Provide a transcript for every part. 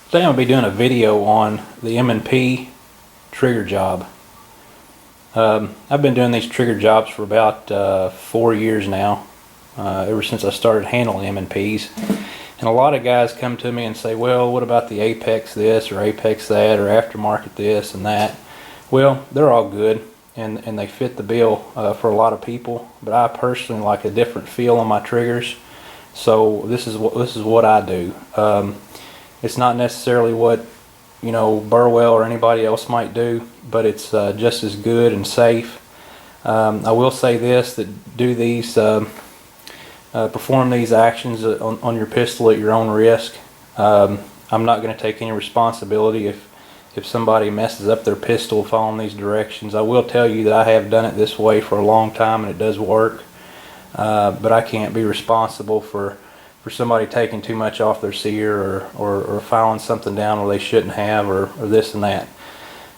Today I'm going to be doing a video on the M&P Trigger Job. I've been doing these trigger jobs for about 4 years now, ever since I started handling M&Ps. And a lot of guys come to me and say, well, what about the Apex this or Apex that or aftermarket this and that? Well, they're all good and they fit the bill for a lot of people, but I personally like a different feel on my triggers. So this is what I do. It's not necessarily what Burwell or anybody else might do, but it's just as good and safe. I will say this, that do these perform these actions on your pistol at your own risk. I'm not going to take any responsibility if somebody messes up their pistol following these directions. I will tell you that I have done it this way for a long time and it does work, but I can't be responsible for somebody taking too much off their sear or filing something down where they shouldn't have or this and that.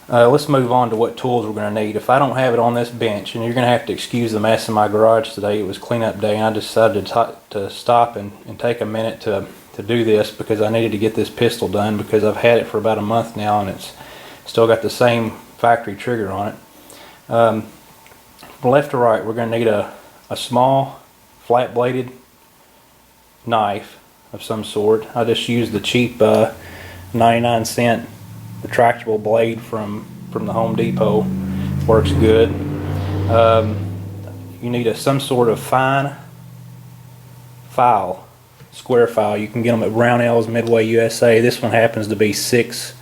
Let's move on to what tools we're going to need. If I don't have it on this bench, and you're going to have to excuse the mess in my garage today, it was cleanup day and I decided to stop and take a minute to do this because I needed to get this pistol done because I've had it for about a month now and it's still got the same factory trigger on it. From left to right, we're going to need a small flat bladed knife of some sort. I just used the cheap 99-cent retractable blade from the Home Depot. Works good. You need some sort of fine file, square file. You can get them at Brownells, Midway USA. This one happens to be 6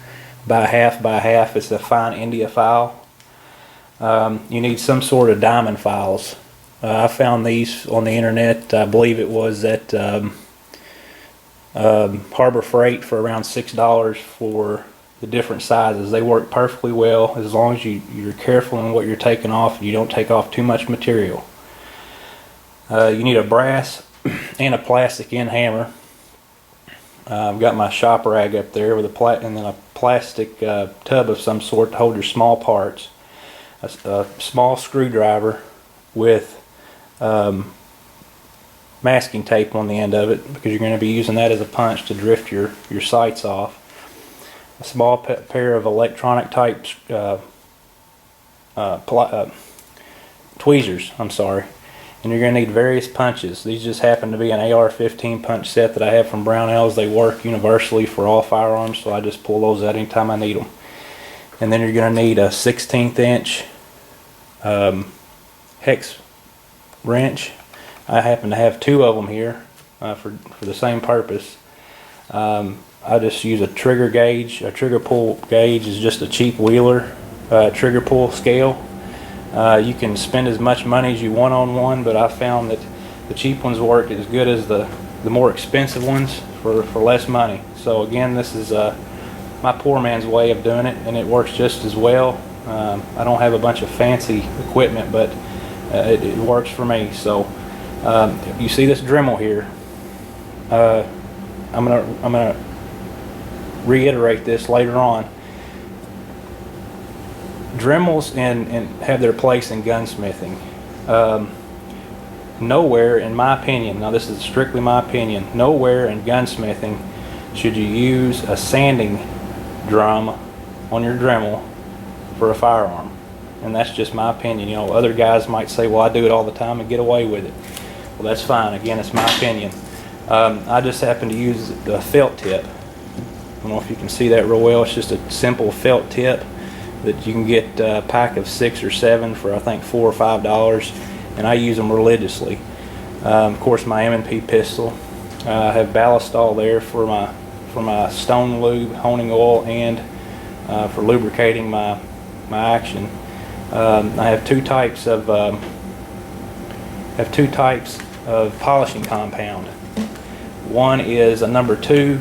by half. It's a fine India file. You need some sort of diamond files. I found these on the internet. I believe it was at Harbor Freight for around $6 for the different sizes. They work perfectly well as long as you're careful in what you're taking off and you don't take off too much material. You need a brass and a plastic end hammer. I've got my shop rag up there with and then a plastic tub of some sort to hold your small parts. A small screwdriver with masking tape on the end of it because you're going to be using that as a punch to drift your sights off. A small pair of electronic type tweezers, and you're going to need various punches. These just happen to be an AR-15 punch set that I have from Brownells. They work universally for all firearms, so I just pull those out anytime I need them. And then you're going to need a 16th inch hex wrench. I happen to have 2 of them here for the same purpose. I just use a trigger gauge. A trigger pull gauge is just a cheap Wheeler trigger pull scale. You can spend as much money as you want on one, but I found that the cheap ones work as good as the more expensive ones for less money. So again, this is my poor man's way of doing it, and it works just as well. I don't have a bunch of fancy equipment, but it works for me. So you see this Dremel here. I'm gonna reiterate this later on. Dremels and have their place in gunsmithing. Nowhere, in my opinion, now this is strictly my opinion, nowhere in gunsmithing should you use a sanding drum on your Dremel for a firearm. And that's just my opinion. Other guys might say, well, I do it all the time and get away with it. Well, that's fine. Again, it's my opinion. I just happen to use the felt tip. I don't know if you can see that real well. It's just a simple felt tip that you can get a pack of 6 or 7 for I think $4 or $5, and I use them religiously. Of course, my M&P pistol. I have ballistol there for my stone lube, honing oil, and for lubricating my action. I have two types of polishing compound. One is a number 2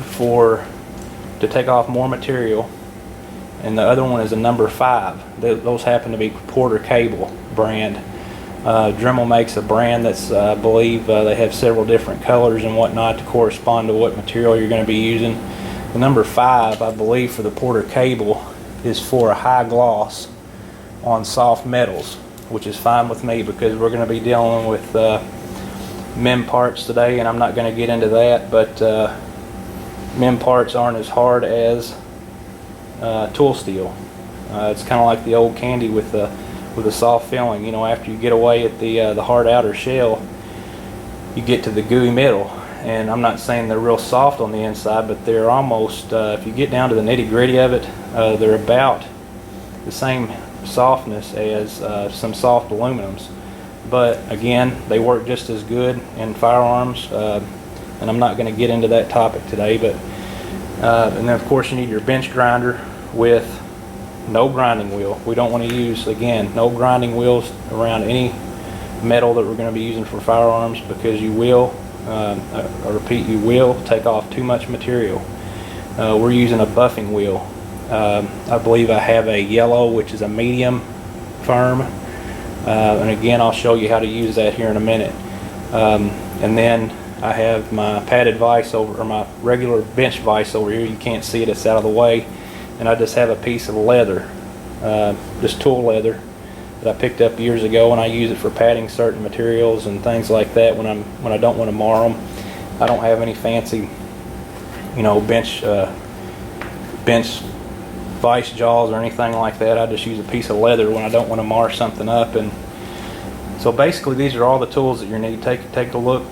to take off more material, and the other one is a number 5. Those happen to be Porter Cable brand. Dremel makes a brand that's I believe they have several different colors and whatnot to correspond to what material you're going to be using. The number 5, I believe, for the Porter Cable is for a high gloss on soft metals, which is fine with me because we're going to be dealing with MEM parts today, and I'm not going to get into that, but MIM parts aren't as hard as tool steel. It's kind of like the old candy with a soft filling. You know, after you get away at the hard outer shell, you get to the gooey middle. And I'm not saying they're real soft on the inside, but they're almost, if you get down to the nitty gritty of it, they're about the same softness as some soft aluminums. But again, they work just as good in firearms, and I'm not going to get into that topic today. But and then of course you need your bench grinder with no grinding wheel. We don't want to use, again, no grinding wheels around any metal that we're going to be using for firearms, because you will, I repeat, you will take off too much material. We're using a buffing wheel. I believe I have a yellow, which is a medium firm, and again I'll show you how to use that here in a minute. And then I have my padded vise over, or my regular bench vise over here. You can't see it, it's out of the way. And I just have a piece of leather, just tool leather, that I picked up years ago, and I use it for padding certain materials and things like that when I don't want to mar them. I don't have any fancy, you know, bench vice jaws or anything like that. I just use a piece of leather when I don't want to mar something up. And so basically these are all the tools that you need. Take a look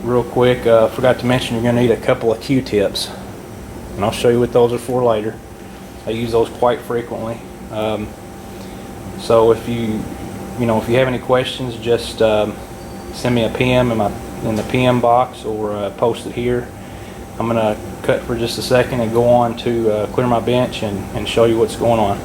real quick. Forgot to mention you're going to need a couple of Q-tips, and I'll show you what those are for later. I use those quite frequently. So if you have any questions, just send me a PM in the PM box, or post it here. I'm going to cut for just a second and go on to clear my bench and show you what's going on.